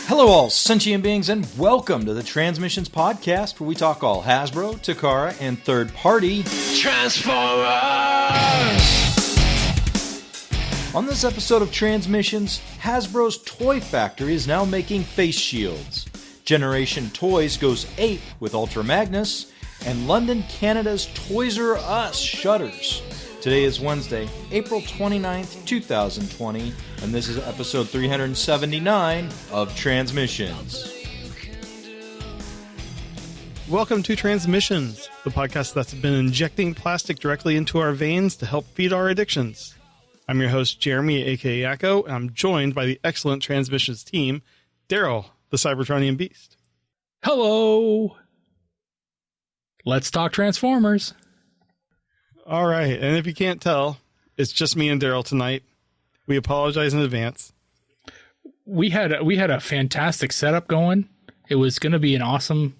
Hello all sentient beings and welcome to the Transmissions Podcast, where we talk all Hasbro, Takara, and third-party Transformers! On this episode of Transmissions, Hasbro's Toy Factory is now making face shields. Generation Toys goes ape with Ultra Magnus, and London, Canada's Toys R Us shutters. Today is Wednesday, April 29th, 2020, and this is episode 379 of Transmissions. Welcome to Transmissions, the podcast that's been injecting plastic directly into our veins to help feed our addictions. I'm your host, Jeremy, aka Yakko, and I'm joined by the excellent Transmissions team, Daryl, the Cybertronian Beast. Hello! Let's talk Transformers. All right, and if you can't tell, it's just me and Daryl tonight. We apologize in advance. We had a fantastic setup going. It was going to be an awesome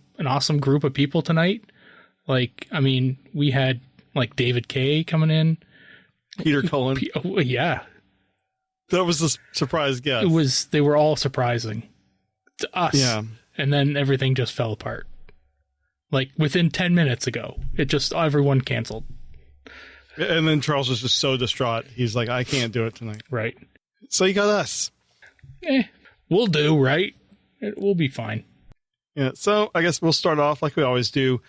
group of people tonight. We had David Kay coming in, Peter Cullen. Yeah, that was a surprise guest. They were all surprising to us. Yeah, and then everything just fell apart. Within 10 minutes ago, everyone canceled. And then Charles was just so distraught. He's like, I can't do it tonight. Right. So you got us. We'll do, right? We'll be fine. Yeah, so I guess we'll start off like we always do,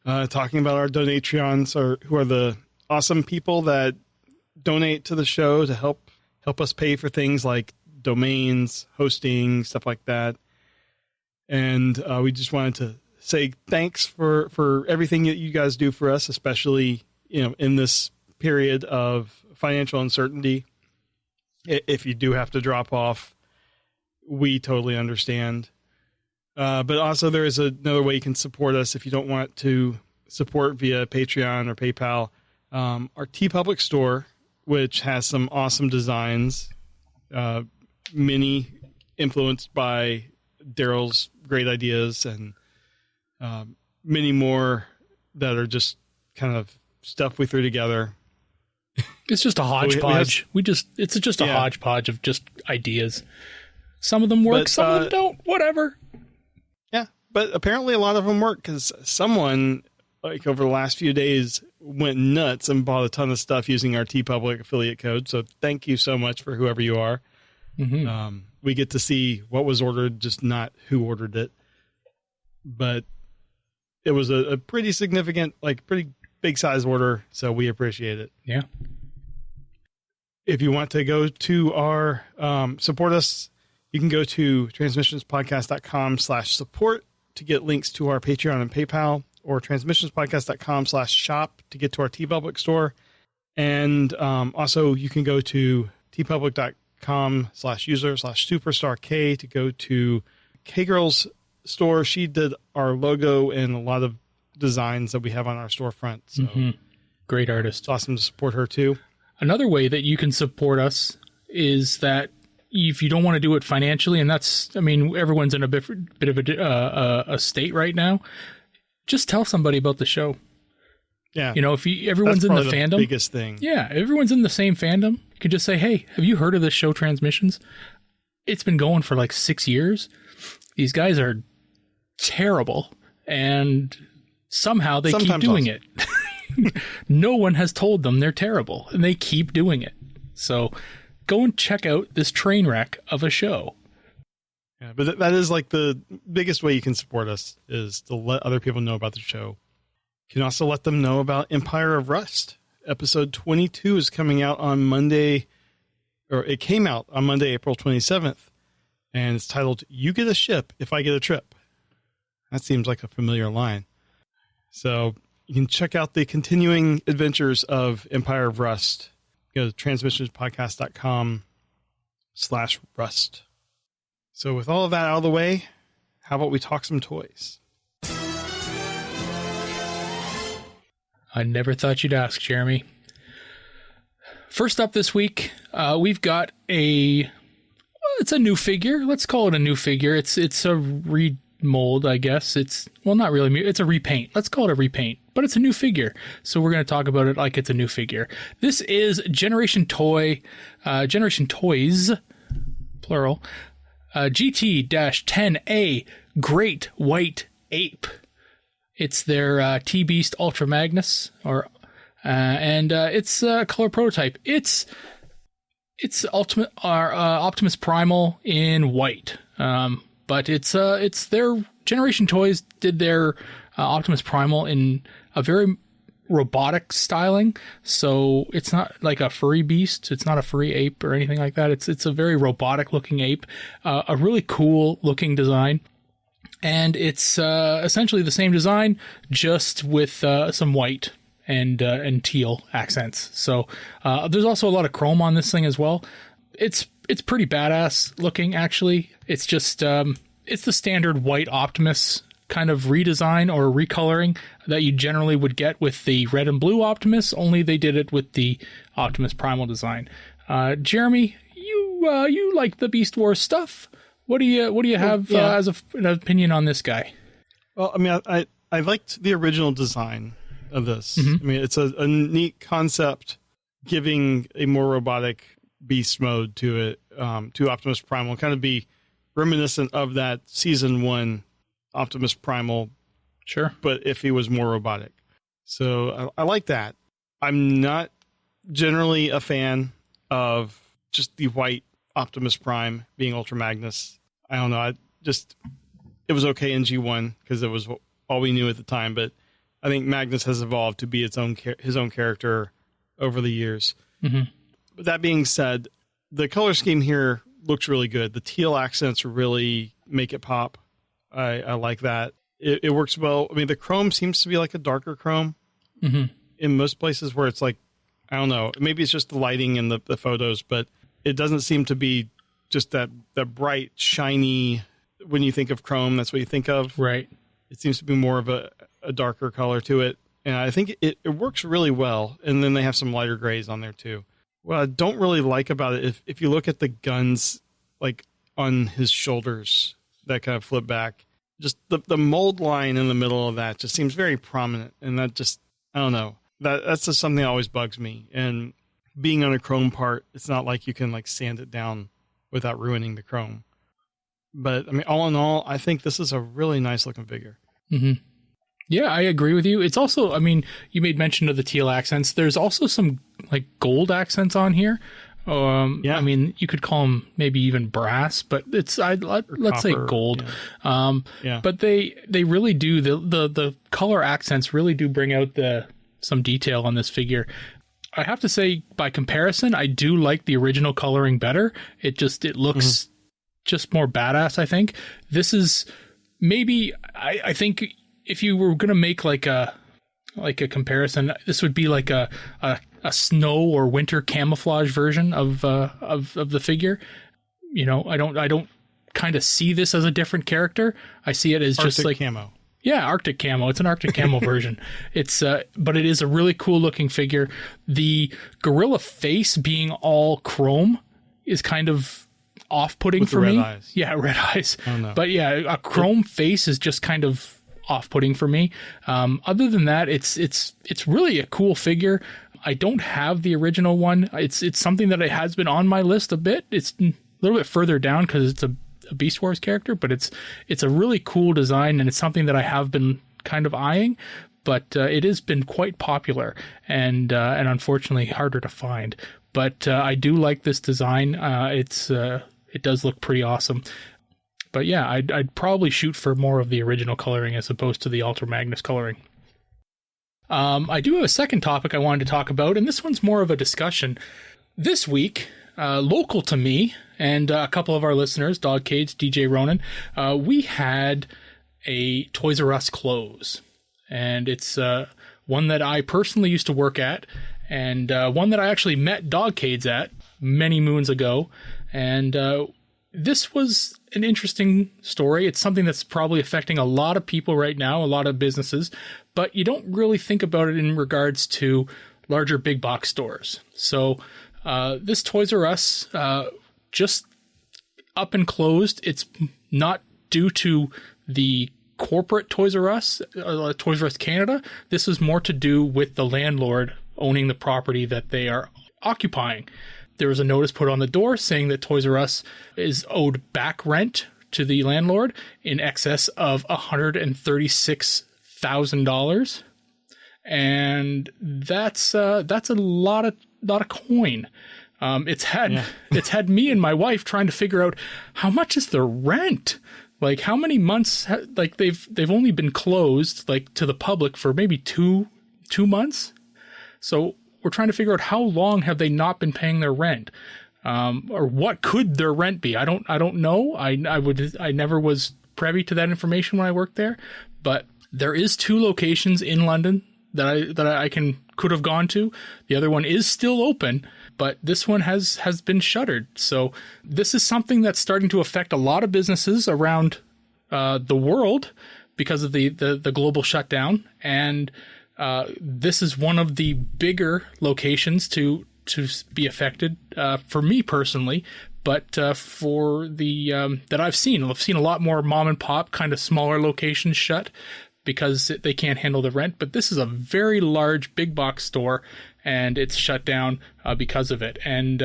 talking about our Donatreons, who are the awesome people that donate to the show to help us pay for things like domains, hosting, stuff like that. And we just wanted to say thanks for everything that you guys do for us, especially in this period of financial uncertainty. If you do have to drop off, we totally understand. But also there is another way you can support us if you don't want to support via Patreon or PayPal. Our TeePublic store, which has some awesome designs, many influenced by Daryl's great ideas, and many more that are just kind of stuff we threw together. It's just a hodgepodge. It's just a hodgepodge of just ideas. Some of them work, some of them don't. Whatever. Yeah, but apparently a lot of them work because someone, over the last few days, went nuts and bought a ton of stuff using our TeePublic affiliate code. So thank you so much for whoever you are. Mm-hmm. We get to see what was ordered, just not who ordered it. But it was a pretty significant, pretty big size order, so we appreciate it. Yeah. If you want to go to our support us, you can go to transmissionspodcast.com/support to get links to our Patreon and PayPal, or transmissionspodcast.com/shop to get to our TeePublic store. And also you can go to tpublic.com/user/superstark to go to K-Girl's store. She did our logo and a lot of designs that we have on our storefront. So Great artist. It's awesome to support her too. Another way that you can support us is that if you don't want to do it financially, and everyone's in a bit of a state right now, just tell somebody about the show. Yeah. If everyone's in the fandom, biggest thing. Yeah. Everyone's in the same fandom. You can just say, hey, have you heard of this show Transmissions? It's been going for 6 years. These guys are terrible, and somehow they keep doing it. No one has told them they're terrible, and they keep doing it. So go and check out this train wreck of a show. Yeah, but that is the biggest way you can support us, is to let other people know about the show. You can also let them know about Empire of Rust. Episode 22 is coming out on Monday, or it came out on Monday, April 27th, and it's titled, You Get a Ship If I Get a Trip. That seems like a familiar line. So you can check out the continuing adventures of Empire of Rust. Go to transmissionspodcast.com/rust. So with all of that out of the way, how about we talk some toys? I never thought you'd ask, Jeremy. First up this week, we've got it's a new figure. Let's call it a new figure. It's a remold, I guess. Not really. It's a repaint. Let's call it a repaint. But it's a new figure, so we're going to talk about it like it's a new figure. This is Generation Toys, plural, GT-10A Great White Ape. It's their T-Beast Ultra Magnus, and it's a color prototype. It's Optimus Primal in white, but it's their Generation Toys did their Optimus Primal in a very robotic styling, so it's not like a furry beast. It's not a furry ape or anything like that. It's a very robotic looking ape, a really cool looking design, and it's essentially the same design, just with some white and teal accents. So there's also a lot of chrome on this thing as well. It's pretty badass looking, actually. It's just it's the standard white Optimus kind of redesign or recoloring that you generally would get with the red and blue Optimus, only they did it with the Optimus Primal design. Jeremy, you like the Beast Wars stuff. What do you have as an opinion on this guy? Well, I mean, I liked the original design of this. Mm-hmm. I mean, it's a neat concept, giving a more robotic beast mode to it, to Optimus Primal, kind of be reminiscent of that season 1 Optimus Primal. Sure. But if he was more robotic. So I like that. I'm not generally a fan of just the white Optimus Prime being Ultra Magnus. I don't know. It was okay in G1 because it was all we knew at the time, but I think Magnus has evolved to be his own character over the years. Mm-hmm. But that being said, the color scheme here looks really good. The teal accents really make it pop. I like that. It works well. I mean, the chrome seems to be like a darker chrome in most places where it's like, I don't know, maybe it's just the lighting and the photos, but it doesn't seem to be just that bright, shiny, when you think of chrome, that's what you think of. Right. It seems to be more of a darker color to it. And I think it works really well. And then they have some lighter grays on there too. What I don't really like about it, if you look at the guns, like on his shoulders that kind of flip back, just the mold line in the middle of that just seems very prominent. And that just, I don't know, that's just something that always bugs me. And being on a chrome part, it's not like you can like sand it down without ruining the chrome. But I mean, all in all, I think this is a really nice looking figure. Mm-hmm. Yeah, I agree with you. It's also, I mean, you made mention of the teal accents. There's also some like gold accents on here. I mean, you could call them maybe even brass, but let's say gold. Yeah. But they really do, the color accents really do bring out some detail on this figure. I have to say, by comparison, I do like the original coloring better. It looks just more badass, I think. This is maybe, I think if you were going to make like a comparison, this would be like a snow or winter camouflage version of the figure. You know, I don't kind of see this as a different character. I see it as Arctic just like camo. Yeah, Arctic camo. It's an Arctic camo version. It's but it is a really cool looking figure. The gorilla face being all chrome is kind of off-putting for me. Eyes. Yeah, red eyes. Oh, no. But yeah, a chrome face is just kind of off-putting for me. Other than that, it's really a cool figure. I don't have the original one. It's something that has been on my list a bit. It's a little bit further down because it's a Beast Wars character, but it's a really cool design, and it's something that I have been kind of eyeing. But it has been quite popular and unfortunately harder to find. But I do like this design. It does look pretty awesome. But yeah, I'd probably shoot for more of the original coloring as opposed to the Ultra Magnus coloring. I do have a second topic I wanted to talk about, and this one's more of a discussion. This week, local to me and a couple of our listeners, Dog Cades, DJ Ronan, we had a Toys R Us close. And it's one that I personally used to work at, and one that I actually met Dog Cades at many moons ago. And this was an interesting story. It's something that's probably affecting a lot of people right now, a lot of businesses, but you don't really think about it in regards to larger big box stores. So this Toys R Us just up and closed. It's not due to the corporate Toys R Us, Toys R Us Canada. This is more to do with the landlord owning the property that they are occupying. there was a notice put on the door saying that Toys R Us is owed back rent to the landlord in excess of $136,000. And that's a lot of coin. It's had me and my wife trying to figure out how much is the rent. Like how many months? Like they've only been closed like to the public for maybe two months. So we're trying to figure out how long have they not been paying their rent, or what could their rent be? I don't know. I never was privy to that information when I worked there, but there is 2 locations in London that I could have gone to. The other one is still open, but this one has been shuttered. So this is something that's starting to affect a lot of businesses around the world because of the global shutdown. And this is one of the bigger locations to be affected for me personally. But for the that I've seen a lot more mom and pop kind of smaller locations shut because they can't handle the rent. But this is a very large big box store, and it's shut down because of it. And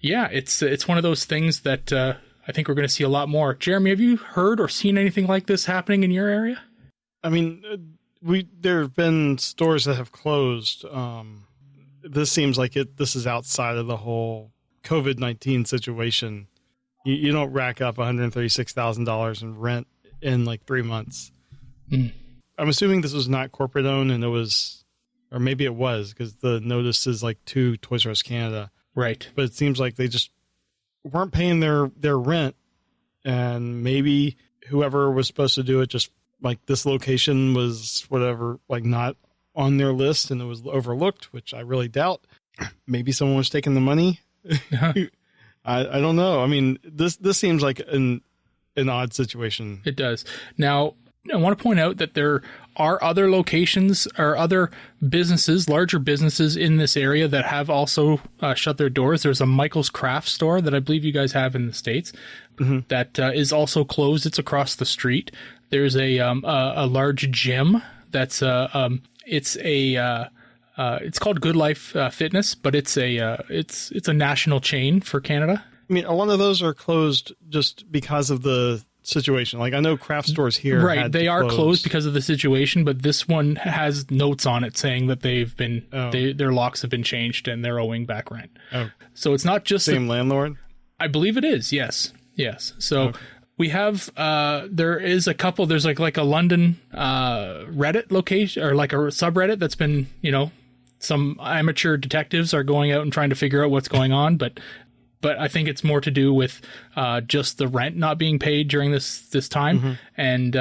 it's one of those things that I think we're going to see a lot more. Jeremy, have you heard or seen anything like this happening in your area? I mean, there have been stores that have closed. This seems like this is outside of the whole COVID-19 situation. You don't rack up $136,000 in rent in like 3 months. Mm. I'm assuming this was not corporate owned, and it was, or maybe it was, because the notice is like to Toys R Us Canada. Right. But it seems like they just weren't paying their rent, and maybe whoever was supposed to do it, just like this location was whatever, like not on their list, and it was overlooked, which I really doubt. Maybe someone was taking the money. I don't know. I mean, this seems like an odd situation. It does. Now, I want to point out that there are other locations or other businesses, larger businesses in this area that have also shut their doors. There's a Michael's Craft store that I believe you guys have in the States that is also closed. It's across the street. There's a large gym that's it's called Good Life Fitness, but it's a national chain for Canada. I mean, a lot of those are closed just because of the situation. Like I know craft stores here, right? They are closed because of the situation, but this one has notes on it saying that they've been their locks have been changed and they're owing back rent. Oh, so it's not just same landlord. I believe it is. Yes. So we have there is a couple. There's like a London Reddit location or like a subreddit that's been some amateur detectives are going out and trying to figure out what's going on, but I think it's more to do with just the rent not being paid during this time. And,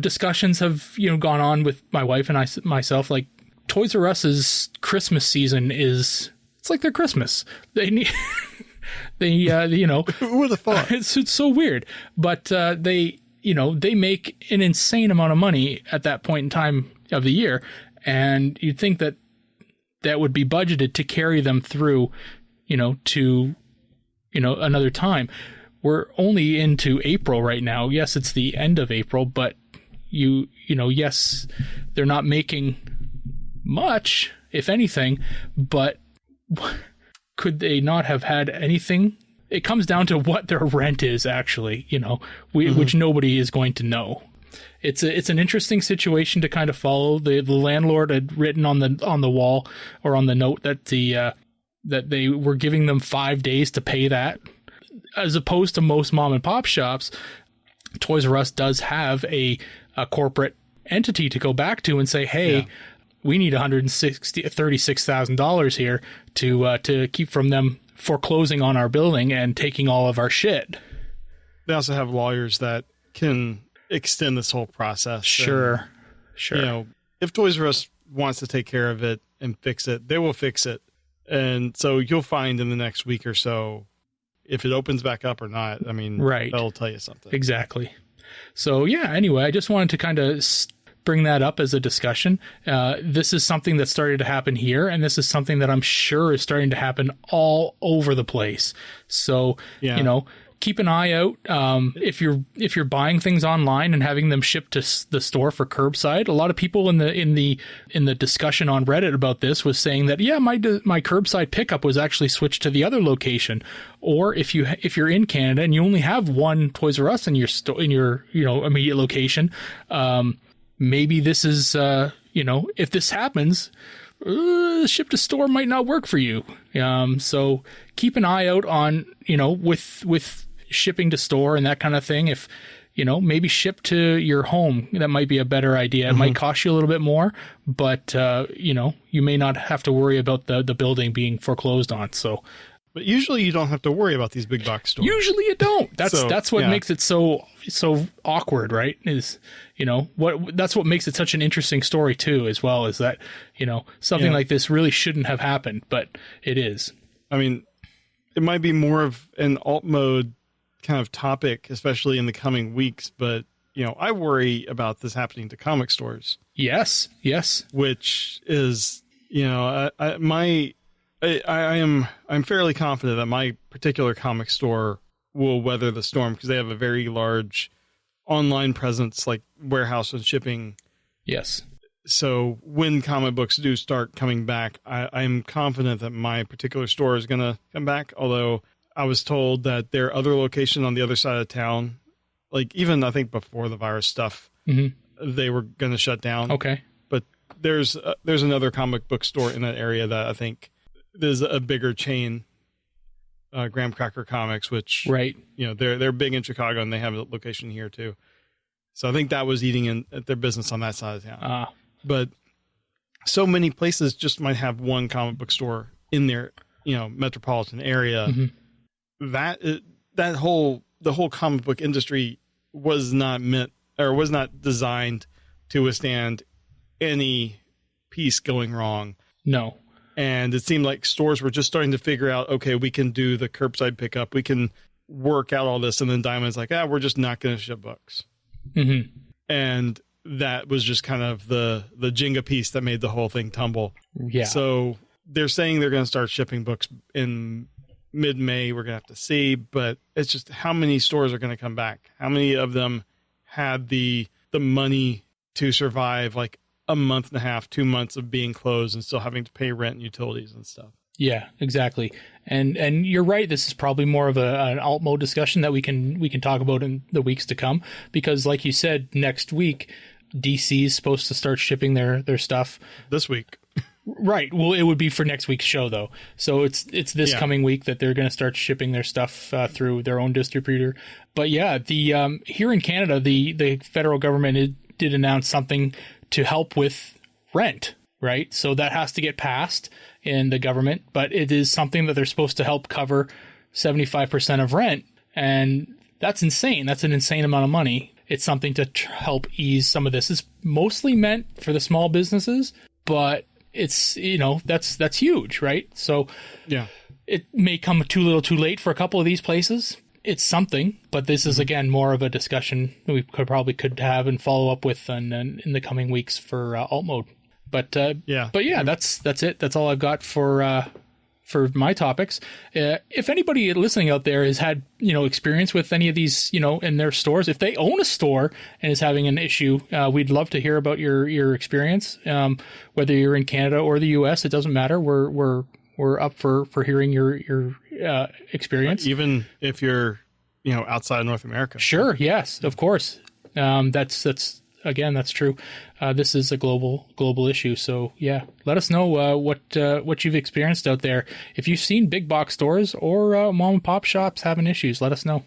discussions have, gone on with my wife and myself, like Toys R Us's Christmas season it's like their Christmas. They need, Who would have thought? It's so weird, but they make an insane amount of money at that point in time of the year. And you'd think that would be budgeted to carry them through, to another time. We're only into April right now. Yes, it's the end of April, but yes, they're not making much, if anything, but could they not have had anything? It comes down to what their rent is actually, which nobody is going to know. It's an interesting situation to kind of follow. The landlord had written on the wall or on the note that that they were giving them 5 days to pay that, as opposed to most mom and pop shops. Toys R Us does have a corporate entity to go back to and say, hey, we need $136,000 here to keep from them foreclosing on our building and taking all of our shit. They also have lawyers that can extend this whole process. Sure. If Toys R Us wants to take care of it and fix it, they will fix it. And so you'll find in the next week or so if it opens back up or not. I mean, right. That'll tell you something. Exactly. So anyway, I just wanted to kind of bring that up as a discussion. This is something that started to happen here, and this is something that I'm sure is starting to happen all over the place. So, keep an eye out. If you're buying things online and having them shipped to the store for curbside, a lot of people in the discussion on Reddit about this was saying that my curbside pickup was actually switched to the other location. Or if you're in Canada and you only have one Toys R Us in your immediate location, maybe this is if this happens, ship to store might not work for you. So keep an eye out on, with shipping to store and that kind of thing. If, maybe ship to your home, that might be a better idea. It might cost you a little bit more, but, you may not have to worry about the building being foreclosed on. So, but usually you don't have to worry about these big box stores. Usually you don't. That's what makes it so awkward, right? Is that's what makes it such an interesting story too, as well, is that something like this really shouldn't have happened, but it is. I mean, it might be more of an alt mode kind of topic, especially in the coming weeks. But I worry about this happening to comic stores. Yes. Which is I'm fairly confident that my particular comic store will weather the storm because they have a very large online presence, like warehouse and shipping. Yes. So when comic books do start coming back, I'm confident that my particular store is going to come back. Although I was told that their other location on the other side of town, like even I think before the virus stuff, they were going to shut down. Okay. But there's another comic book store in that area that I think there's a bigger chain, Graham Cracker Comics, which they're big in Chicago and they have a location here too. So I think that was eating in at their business on that side of town. But so many places just might have one comic book store in their metropolitan area. The whole comic book industry was not designed to withstand any piece going wrong. No. And it seemed like stores were just starting to figure out, okay, we can do the curbside pickup. We can work out all this. And then Diamond's like, we're just not going to ship books. And that was just kind of the Jenga piece that made the whole thing tumble. Yeah. So they're saying they're going to start shipping books in mid-May. We're going to have to see. But it's just how many stores are going to come back? How many of them had the money to survive like a month and a half, 2 months of being closed and still having to pay rent and utilities and stuff? Yeah, exactly. And you're right. This is probably more of an alt mode discussion that we can talk about in the weeks to come, because like you said, next week, DC is supposed to start shipping their stuff this week. Right. Well, it would be for next week's show though. So it's this coming week that they're going to start shipping their stuff through their own distributor. But yeah, the here in Canada, the federal government did announce something to help with rent, right? So that has to get passed in the government, but it is something that they're supposed to help cover 75% of rent. And that's insane. That's an insane amount of money. It's something to help ease some of this. It's mostly meant for the small businesses, but it's, that's huge, right? So yeah, it may come too little too late for a couple of these places. It's something, but this is again more of a discussion we could have and follow up with in the coming weeks for alt mode. But that's it. That's all I've got for my topics. If anybody listening out there has had experience with any of these in their stores, if they own a store and is having an issue, we'd love to hear about your experience. Whether you're in Canada or the U.S., it doesn't matter. We're up for hearing your experience. Even if you're, outside North America. Sure. Yes, of course. That's true. This is a global issue. So yeah, let us know what you've experienced out there. If you've seen big box stores or mom and pop shops having issues, let us know.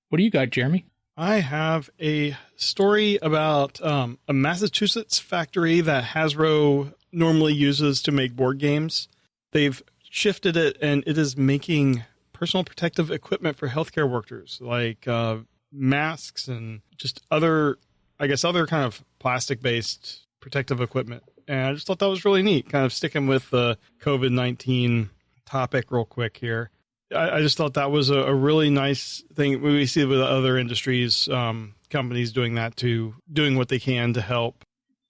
What do you got, Jeremy? I have a story about a Massachusetts factory that Hasbro normally uses to make board games. They've shifted it, and it is making personal protective equipment for healthcare workers, like masks and just other kind of plastic-based protective equipment. And I just thought that was really neat, kind of sticking with the COVID-19 topic real quick here. I just thought that was a really nice thing. We see with other industries, companies doing what they can to help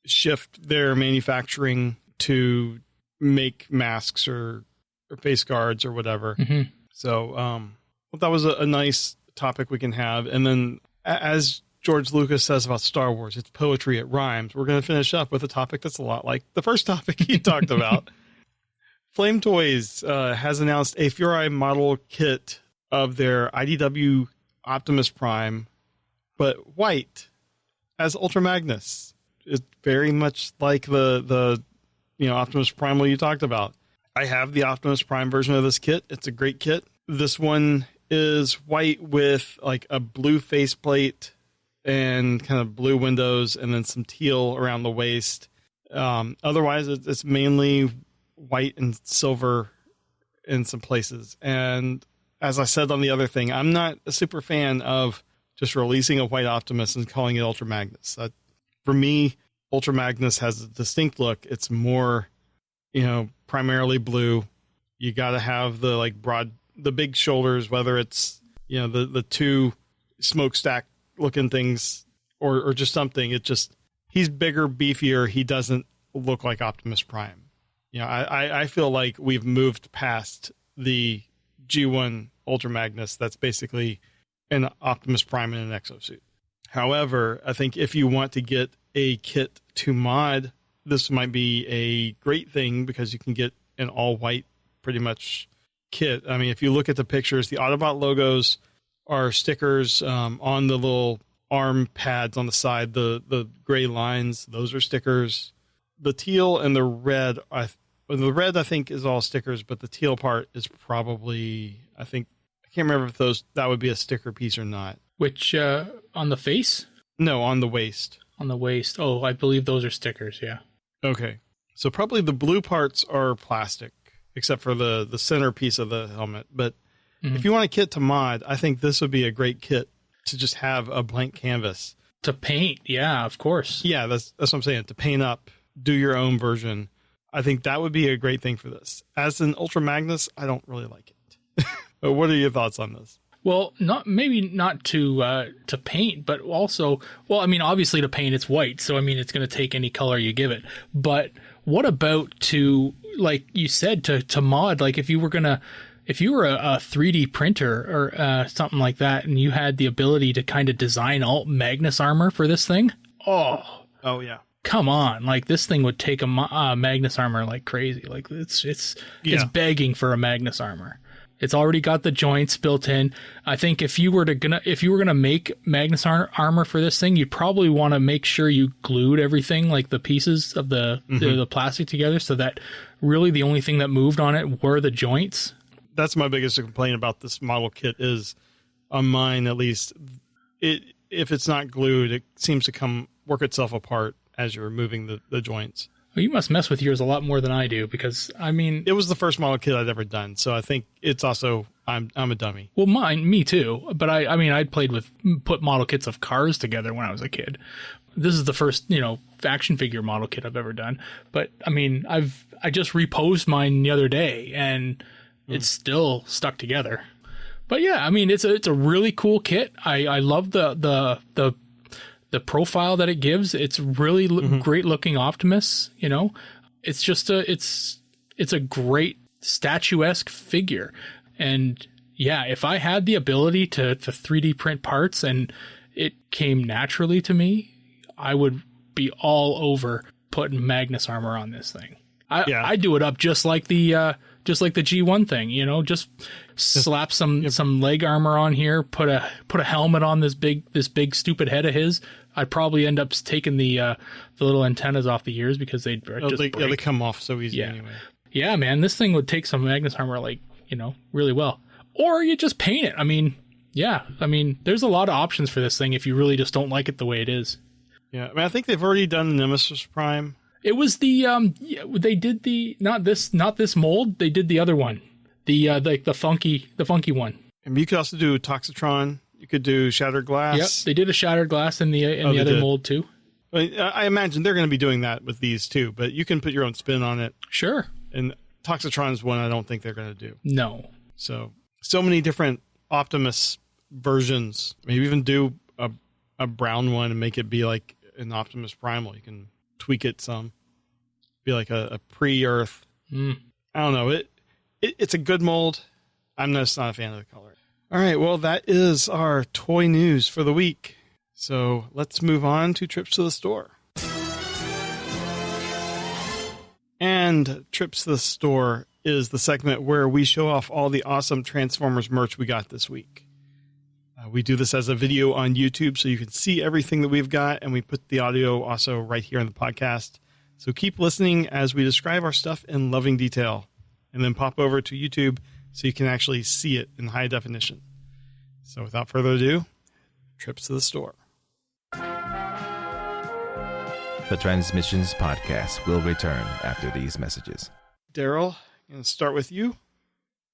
shift their manufacturing to make masks or face guards or whatever. Mm-hmm. So that was a nice topic we can have. And then, as George Lucas says about Star Wars, it's poetry, it rhymes. We're going to finish up with a topic that's a lot like the first topic he talked about. Flame Toys has announced a Furai model kit of their IDW Optimus Prime, but white as Ultra Magnus. It's very much like the Optimus Primal you talked about. I have the Optimus Prime version of this kit. It's a great kit. This one is white with like a blue faceplate and kind of blue windows and then some teal around the waist. Otherwise, it's mainly white and silver in some places. And as I said on the other thing, I'm not a super fan of just releasing a white Optimus and calling it Ultra Magnus. For me, Ultra Magnus has a distinct look. It's more, primarily blue. You got to have the big shoulders, whether it's, the two smokestack looking things or just something. He's bigger, beefier. He doesn't look like Optimus Prime. I feel like we've moved past the G1 Ultra Magnus. That's basically an Optimus Prime in an exosuit. However, I think if you want to get a kit to mod, this might be a great thing because you can get an all white pretty much kit. I mean, if you look at the pictures, the Autobot logos are stickers on the little arm pads on the side. The gray lines, those are stickers. The teal and the red, I think is all stickers, but the teal part is probably, I can't remember if that would be a sticker piece or not. Which, on the face? No, on the waist. On the waist. Oh, I believe those are stickers, yeah. Okay. So probably the blue parts are plastic, except for the center piece of the helmet. But if you want a kit to mod, I think this would be a great kit to just have a blank canvas. To paint, yeah, of course. Yeah, that's what I'm saying. To paint up, do your own version. I think that would be a great thing for this. As an Ultra Magnus, I don't really like it. But what are your thoughts on this? Well, maybe not to paint, but also, obviously to paint it's white, so it's going to take any color you give it. But what about to, like you said, to mod? Like if you were a 3D printer or something like that, and you had the ability to kind of design alt Magnus armor for this thing, oh yeah, come on! Like this thing would take a Magnus armor like crazy. Like it's begging for a Magnus armor. It's already got the joints built in. I think if you were gonna make Magnus armor for this thing, you'd probably want to make sure you glued everything, like the pieces of the plastic together, so that really the only thing that moved on it were the joints. That's my biggest complaint about this model kit is, on mine at least, if it's not glued, it seems to work itself apart as you're removing the joints. Well, you must mess with yours a lot more than I do, because it was the first model kit I'd ever done, so I think it's also I'm a dummy. Well, me too. But I'd put model kits of cars together when I was a kid. This is the first action figure model kit I've ever done. But I just reposed mine the other day, and it's still stuck together. But yeah, it's a really cool kit. I love the profile that it gives. It's really great looking Optimus. It's just it's a great statuesque figure. And yeah, if I had the ability to 3D print parts and it came naturally to me, I would be all over putting Magnus armor on this thing. I do it up just like the G1 thing, just slap some leg armor on here, put a helmet on this big stupid head of his. I'd probably end up taking the little antennas off the ears because they come off so easy anyway. Yeah, man, this thing would take some Magnus armor really well. Or you just paint it. There's a lot of options for this thing if you really just don't like it the way it is. Yeah, I think they've already done the Nemesis Prime. It was they did not this mold. They did the other one, the funky one. And you could also do Toxitron. You could do Shattered Glass. Yep, they did a Shattered Glass in the other mold too. I imagine they're going to be doing that with these too, but you can put your own spin on it. Sure. And Toxitron's one I don't think they're going to do. No. So many different Optimus versions. Maybe even do a brown one and make it be like an Optimus Primal. You can tweak it some. Be like a pre-Earth. I don't know. It's a good mold. I'm just not a fan of the color. All right, well, that is our toy news for the week. So let's move on to trips to the store. And trips to the store is the segment where we show off all the awesome Transformers merch we got this week. We do this as a video on YouTube, so you can see everything that we've got, and we put the audio also right here on the podcast. So keep listening as we describe our stuff in loving detail, and then pop over to YouTube so you can actually see it in high definition. So without further ado, trips to the store. The Transmissions Podcast will return after these messages. Daryl, I'm going to start with you,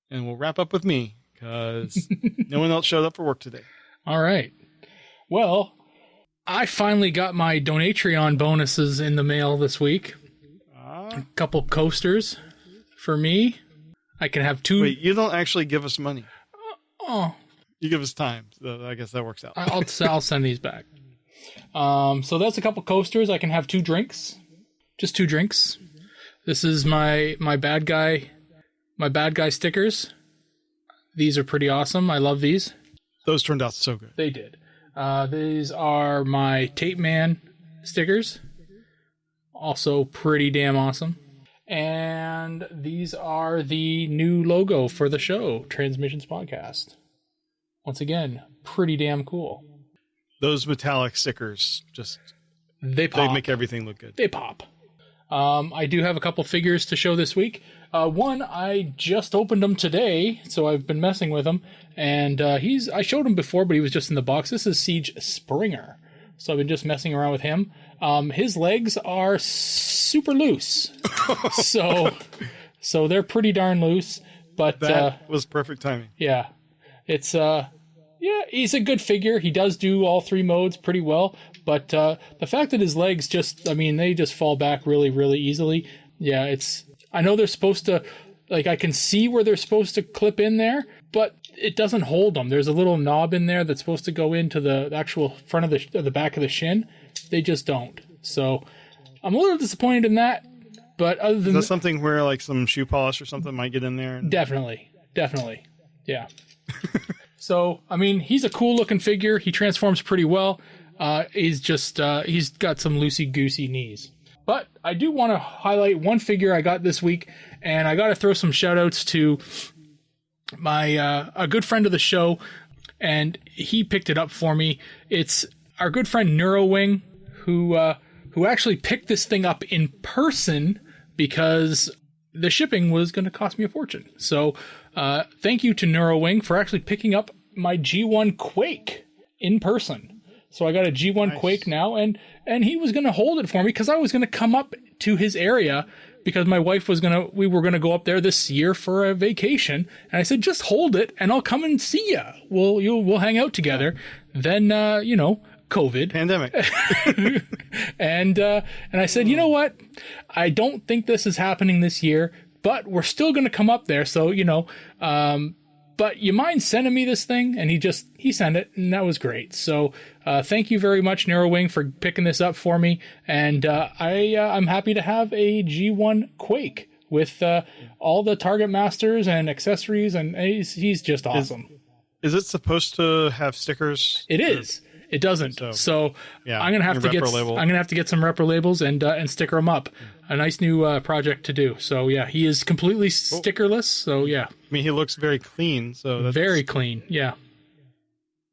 and we'll wrap up with me, because no one else showed up for work today. All right. Well, I finally got my Donatreon bonuses in the mail this week. A couple coasters for me. I can have 2. Wait, you don't actually give us money. Oh. You give us time. So I guess that works out. I'll send these back. So that's a couple coasters. I can have 2 drinks. Just 2 drinks. This is my bad guy stickers. These are pretty awesome. I love these. Those turned out so good. They did. These are my Tape Man stickers. Also pretty damn awesome. And these are the new logo for the show, Transmissions Podcast. Once again, pretty damn cool. Those metallic stickers they make everything look good. They pop. I do have a couple figures to show this week. One, I just opened him today, so I've been messing with him. And I showed him before, but he was just in the box. This is Siege Springer. So I've been just messing around with him. His legs are super loose. so they're pretty darn loose. But that was perfect timing. Yeah. It's he's a good figure. He does do all 3 modes pretty well. But the fact that his legs they just fall back really, really easily. Yeah, I know they're supposed to, I can see where they're supposed to clip in there, but it doesn't hold them. There's a little knob in there that's supposed to go into the actual front of the back of the shin. They just don't. So I'm a little disappointed in that. But other than is that something where some shoe polish or something might get in there? Definitely. Yeah. So, he's a cool looking figure. He transforms pretty well. He's got some loosey-goosey knees. But I do want to highlight one figure I got this week, and I got to throw some shout-outs to my a good friend of the show, and he picked it up for me. It's our good friend Neurowing, who actually picked this thing up in person because the shipping was going to cost me a fortune. So thank you to Neurowing for actually picking up my G1 Quake in person. So I got a G1 nice. Quake now, and he was going to hold it for me because I was going to come up to his area because my wife we were going to go up there this year for a vacation. And I said, just hold it and I'll come and see ya. We'll hang out together. Then, COVID. Pandemic. And I said, you know what? I don't think this is happening this year, but we're still going to come up there. So, but you mind sending me this thing? And he sent it, and that was great. So thank you very much, Narrowwing, for picking this up for me. And I'm happy to have a G1 Quake with all the Target Masters and accessories, and he's just awesome. Is it supposed to have stickers? It is. It doesn't. So yeah, I'm gonna have to get some repro labels and sticker them up. A nice new project to do. So yeah, he is completely stickerless. So yeah. He looks very clean. So that's very clean. Yeah.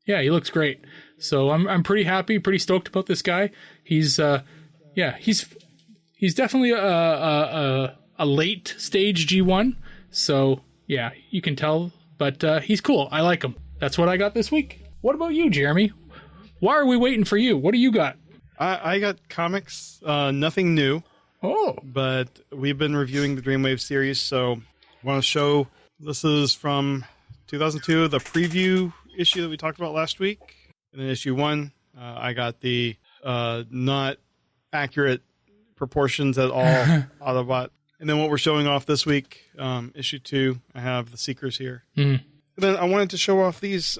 Yeah, he looks great. So I'm pretty happy, pretty stoked about this guy. He's definitely a late stage G1. So yeah, you can tell, but he's cool. I like him. That's what I got this week. What about you, Jeremy? Why are we waiting for you? What do you got? I got comics, nothing new. Oh. But we've been reviewing the Dreamwave series, so I want to show, this is from 2002, the preview issue that we talked about last week. And then issue 1, I got the not accurate proportions at all Autobot. And then what we're showing off this week, issue 2, I have the Seekers here. Mm. And then I wanted to show off these...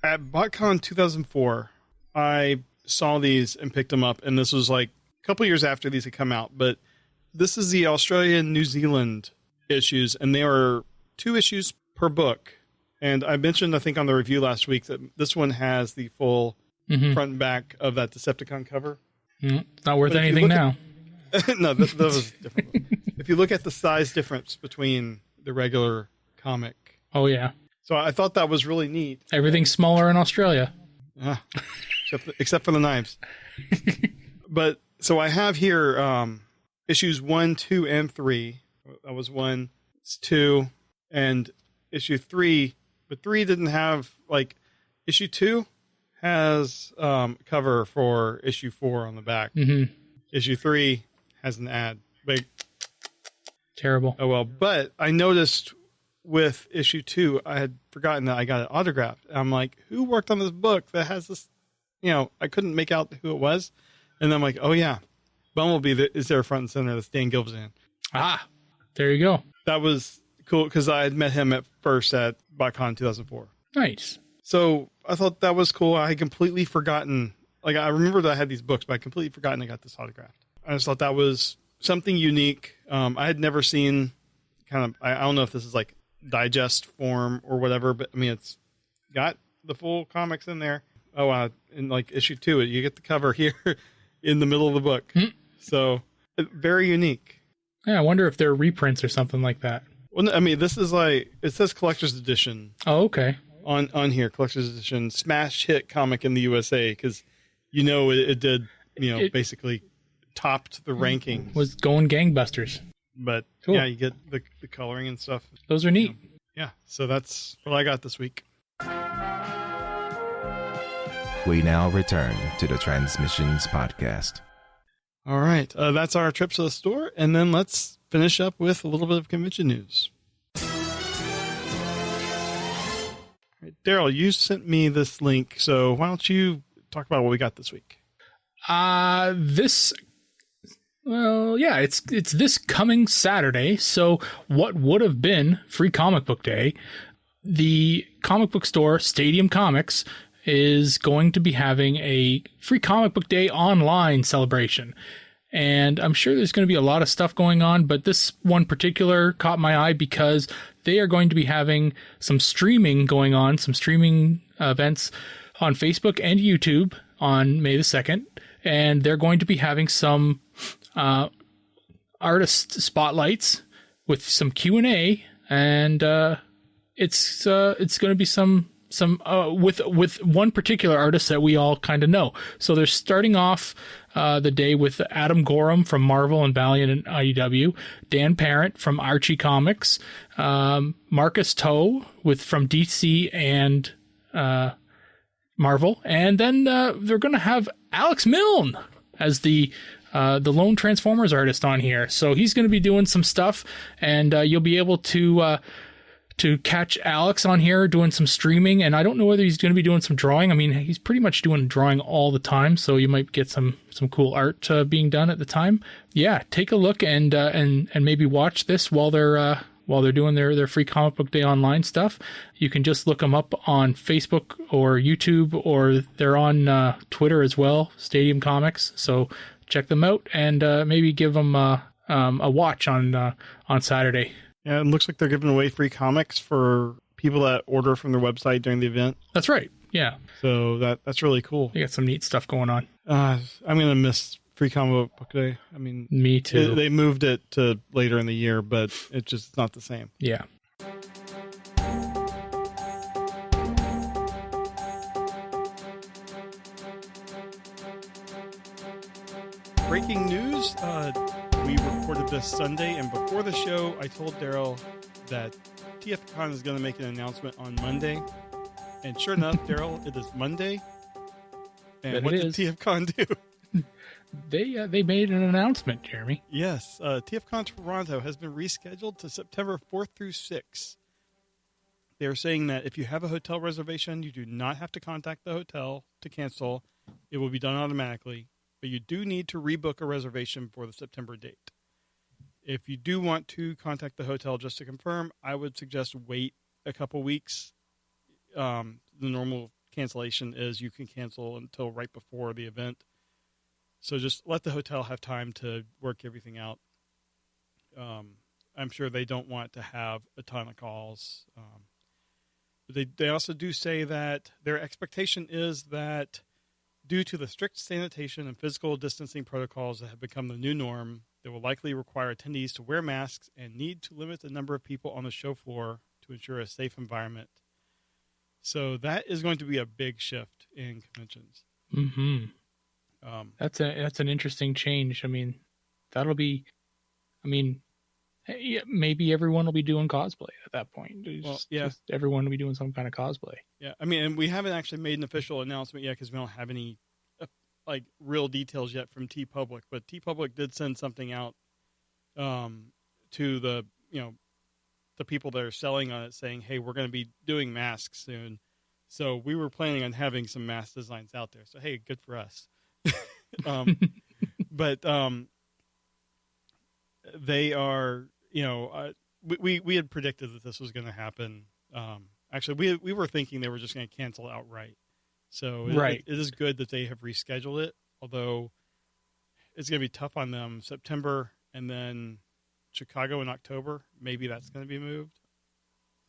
At BotCon 2004, I saw these and picked them up, and this was a couple years after these had come out. But this is the Australia and New Zealand issues, and they are 2 issues per book. And I mentioned, I think, on the review last week that this one has the full front and back of that Decepticon cover. It's not worth anything now. No, that was different. If you look at the size difference between the regular comic. Oh, yeah. So I thought that was really neat. Everything's smaller in Australia. Except for the knives. But so I have here issues 1, 2, and 3. That was 1, 2, and issue 3. But 3 didn't have, like, issue 2 has cover for issue 4 on the back. Mm-hmm. Issue 3 has an ad. Big. Terrible. Oh, well. But I noticed with issue 2, I had forgotten that I got it autographed. I'm like, who worked on this book that has this? You know, I couldn't make out who it was. And I'm like, oh, yeah. Bumblebee is there front and center. That's Dan Gilvezan. Ah, there you go. That was cool because I had met him at first at BotCon 2004. Nice. So I thought that was cool. I had completely forgotten. Like, I remember that I had these books, but I completely forgotten I got this autographed. I just thought that was something unique. I had never seen kind of, I don't know if this is like digest form or whatever, but I mean, it's got the full comics in there. Oh, in like issue 2, you get the cover here in the middle of the book. So very unique. Yeah, I wonder if they're reprints or something like that. Well, I mean, this is like, it says collector's edition. Oh, okay. On here, collector's edition, smash hit comic in the USA, because it did, basically topped the rankings. Was going gangbusters. But cool. Yeah, you get the coloring and stuff. Those are neat. Yeah, so that's what I got this week. We now return to the Transmissions Podcast. All right, that's our trip to the store, and then let's finish up with a little bit of convention news. Daryl, you sent me this link, so why don't you talk about what we got this week? It's this coming Saturday. So what would have been Free Comic Book Day, the comic book store Stadium Comics is going to be having a Free Comic Book Day online celebration. And I'm sure there's going to be a lot of stuff going on, but this one particular caught my eye because they are going to be having some streaming going on, some streaming events on Facebook and YouTube on May the 2nd. And they're going to be having some artist spotlights with some Q&A, and it's going to be some with one particular artist that we all kind of know. So they're starting off the day with Adam Gorham from Marvel and Valiant and IDW, Dan Parent from Archie Comics, Marcus Toe from DC and Marvel, and then they're going to have Alex Milne as the lone Transformers artist on here. So he's going to be doing some stuff, and you'll be able to catch Alex on here doing some streaming. And I don't know whether he's going to be doing some drawing. I mean, he's pretty much doing drawing all the time, so you might get some cool art being done at the time. Yeah, take a look and maybe watch this while they're doing their Free Comic Book Day online stuff. You can just look them up on Facebook or YouTube, or they're on Twitter as well, Stadium Comics. So check them out and maybe give them a watch on Saturday. Yeah, it looks like they're giving away free comics for people that order from their website during the event. That's right. Yeah. So that's really cool. You got some neat stuff going on. I'm going to miss Free Comic Book Day. I mean, me too. They moved it to later in the year, but it's just not the same. Yeah. Breaking news. We recorded this Sunday, and before the show, I told Daryl that TFCon is going to make an announcement on Monday. And sure enough, Daryl, it is Monday. And what did TFCon do? They made an announcement, Jeremy. Yes. TFCon Toronto has been rescheduled to September 4th through 6th. They're saying that if you have a hotel reservation, you do not have to contact the hotel to cancel. It will be done automatically. But you do need to rebook a reservation for the September date. If you do want to contact the hotel just to confirm, I would suggest wait a couple weeks. The normal cancellation is you can cancel until right before the event. So just let the hotel have time to work everything out. I'm sure they don't want to have a ton of calls. They also do say that their expectation is that due to the strict sanitation and physical distancing protocols that have become the new norm, they will likely require attendees to wear masks and need to limit the number of people on the show floor to ensure a safe environment. So that is going to be a big shift in conventions. Mm-hmm. That's an interesting change. I mean, that'll be. I mean, maybe everyone will be doing cosplay at that point. Just everyone will be doing some kind of cosplay. Yeah, I mean, and we haven't actually made an official announcement yet because we don't have any like real details yet from TeePublic. But TeePublic did send something out to the the people that are selling on it, saying, "Hey, we're going to be doing masks soon." So we were planning on having some mask designs out there. So hey, good for us. But they are, we had predicted that this was going to happen. Actually, we were thinking they were just going to cancel outright. So it is good that they have rescheduled it, although it's going to be tough on them. September and then Chicago in October. Maybe that's going to be moved.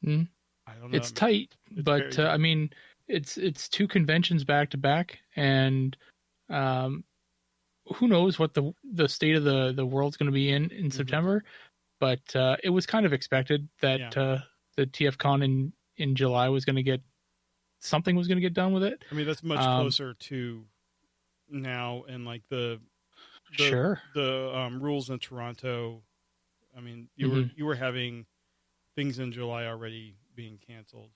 Mm. I don't know. It's tight, but I mean, it's two conventions back to back, and who knows what the state of the world's going to be in September. But it was kind of expected that the TFCon in July was going to get done with it. I mean, that's much closer to now, and like the rules in Toronto. I mean, you were having things in July already being canceled.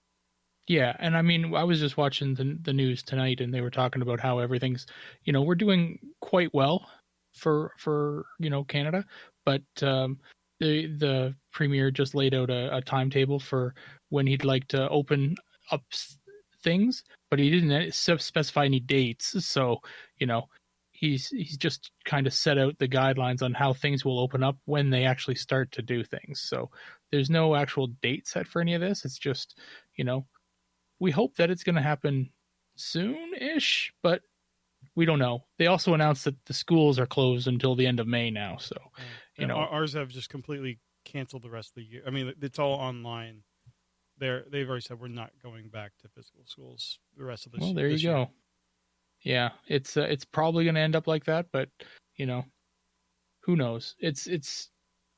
Yeah, and I mean, I was just watching the news tonight, and they were talking about how everything's, we're doing quite well for Canada, but the premier just laid out a timetable for when he'd like to open up things, but he didn't specify any dates. So, he's just kind of set out the guidelines on how things will open up when they actually start to do things. So there's no actual date set for any of this. It's just, we hope that it's going to happen soon-ish, but we don't know. They also announced that the schools are closed until the end of May now. So, ours have just completely canceled the rest of the year. I mean, it's all online. They've already said we're not going back to physical schools the rest of this year. Well, there you go. Yeah, it's probably going to end up like that, but who knows? It's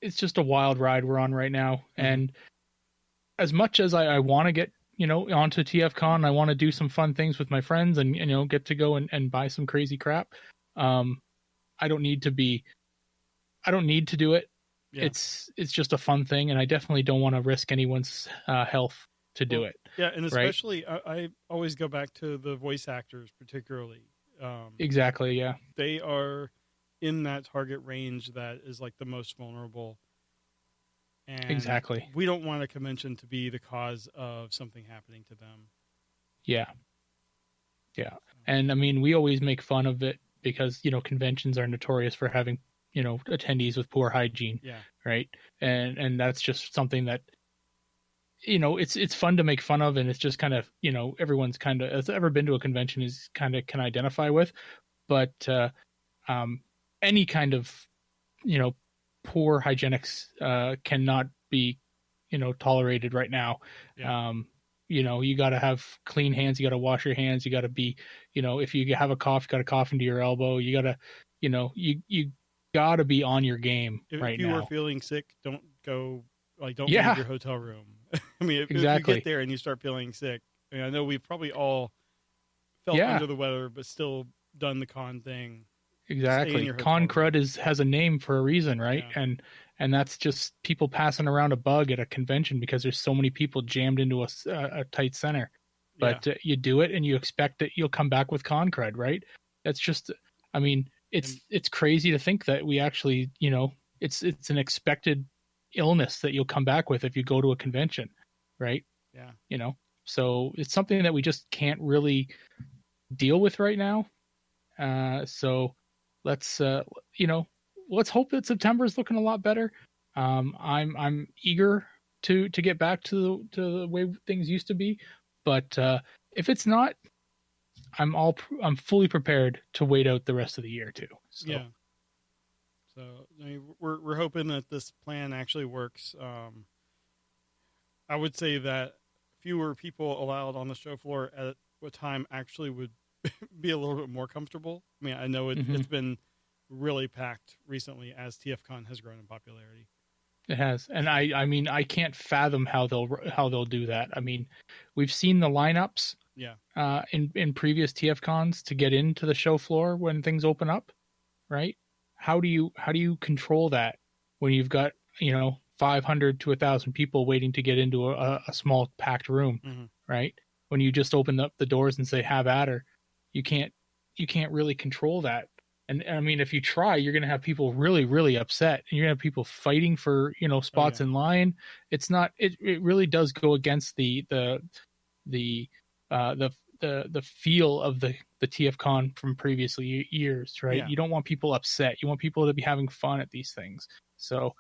just a wild ride we're on right now, and as much as I want to get onto TFCon, I want to do some fun things with my friends and get to go and buy some crazy crap. I don't need to do it. Yeah. It's just a fun thing, and I definitely don't want to risk anyone's health to do it. Yeah, and especially I always go back to the voice actors, particularly. Exactly. Yeah, they are in that target range that is like the most vulnerable. And exactly. We don't want a convention to be the cause of something happening to them. Yeah. Yeah. And I mean, we always make fun of it because, conventions are notorious for having, attendees with poor hygiene. Yeah. Right. And that's just something that, it's fun to make fun of. And it's just kind of, everyone's kind of, has ever been to a convention is kind of can identify with. But any kind of, poor hygienics cannot be tolerated right now. You got to have clean hands, you got to wash your hands, you got to be if you have a cough, you got to cough into your elbow, you got to you got to be on your game. If you now are feeling sick, don't go don't leave your hotel room. I mean, if you get there and you start feeling sick, I know we've probably all felt under the weather but still done the con thing. Exactly. Con crud has a name for a reason, right? Yeah. And that's just people passing around a bug at a convention because there's so many people jammed into a tight center. But you do it and you expect that you'll come back with con crud, right? That's just, I mean, it's crazy to think that we actually, it's an expected illness that you'll come back with if you go to a convention, right? Yeah. So it's something that we just can't really deal with right now. So let's hope that September is looking a lot better. I'm eager to get back to the way things used to be, but if it's not, I'm fully prepared to wait out the rest of the year too. So. Yeah. So I mean, we're hoping that this plan actually works. I would say that fewer people allowed on the show floor at a time actually would be a little bit more comfortable. I mean, I know it's been really packed recently as TFCon has grown in popularity. It has, and I mean, I can't fathom how they'll do that. I mean, we've seen the lineups, in previous TFCons to get into the show floor when things open up, right? How do you control that when you've got 500 to 1,000 people waiting to get into a small packed room, right? When you just open up the doors and say have at her, you can't really control that. And I mean, if you try, you're going to have people really, really upset, and you're going to have people fighting for, spots in line. It's not, it really does go against the feel of the TFCon from previous years, right? Yeah. You don't want people upset. You want people to be having fun at these things. So,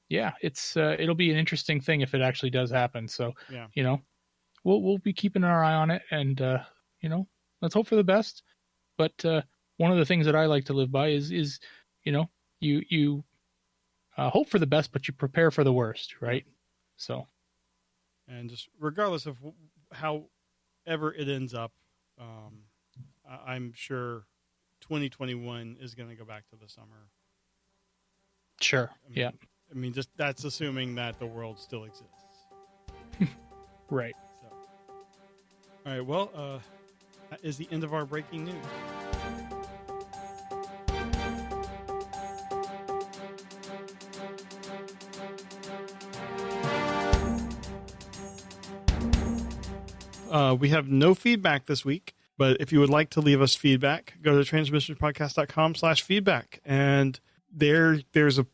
it's, it'll be an interesting thing if it actually does happen. So, we'll be keeping our eye on it, and, let's hope for the best. But, one of the things that I like to live by is you hope for the best, but you prepare for the worst, right? So, and just regardless of however it ends up, I'm sure 2021 is going to go back to the summer. Sure. I mean, just that's assuming that the world still exists. Right. So, all right. Well, that is the end of our breaking news. We have no feedback this week, but if you would like to leave us feedback, go to transmissionspodcast.com/feedback. And there's a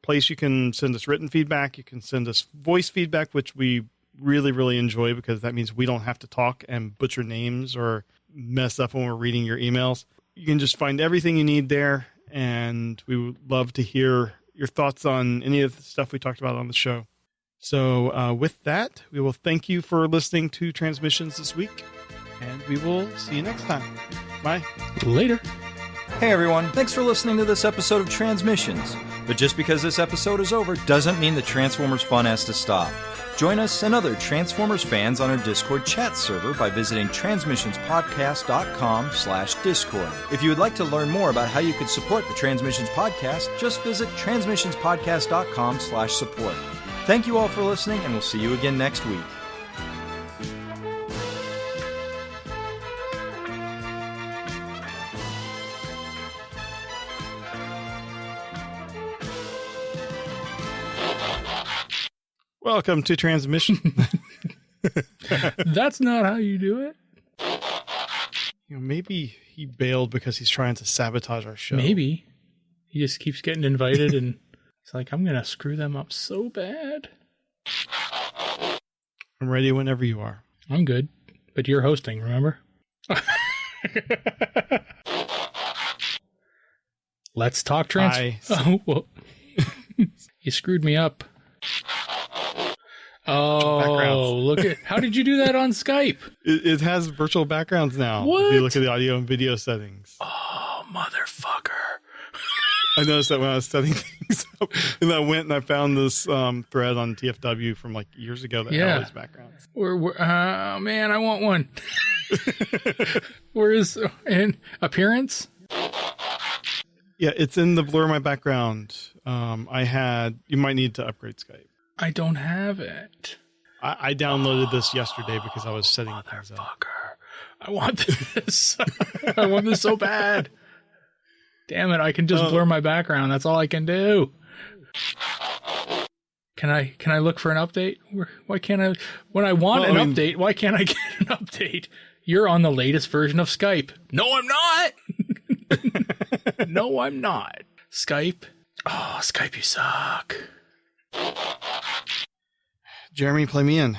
place you can send us written feedback. You can send us voice feedback, which we really, really enjoy because that means we don't have to talk and butcher names or mess up when we're reading your emails. You can just find everything you need there, and we would love to hear your thoughts on any of the stuff we talked about on the show. So with that, we will thank you for listening to Transmissions this week, and we will see you next time. Bye. Later. Hey everyone, thanks for listening to this episode of Transmissions. But just because this episode is over doesn't mean the Transformers fun has to stop. Join us and other Transformers fans on our Discord chat server by visiting transmissionspodcast.com/discord. If you would like to learn more about how you could support the Transmissions podcast, just visit transmissionspodcast.com/support. Thank you all for listening, and we'll see you again next week. Welcome to Transmission. That's not how you do it. Maybe he bailed because he's trying to sabotage our show. Maybe. He just keeps getting invited, and it's like, I'm going to screw them up so bad. I'm ready whenever you are. I'm good. But you're hosting, remember? Let's talk Oh, well. You screwed me up. Oh, look at... How did you do that on Skype? It has virtual backgrounds now. What? If you look at the audio and video settings. Oh, motherfucker. I noticed that when I was setting things up, and I went and I found this thread on TFW from like years ago that had all these backgrounds. Oh man, I want one. Where is in appearance? Yeah, it's in the blur my background. You might need to upgrade Skype. I don't have it. I downloaded this yesterday because I was setting things up. I want this. I want this so bad. Damn it, I can just blur my background. That's all I can do. Can I look for an update? Why can't I? When I want update, why can't I get an update? You're on the latest version of Skype. No, I'm not. No, I'm not. Skype. Oh, Skype, you suck. Jeremy, play me in.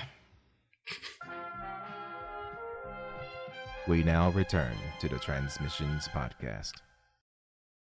We now return to the Transmissions podcast.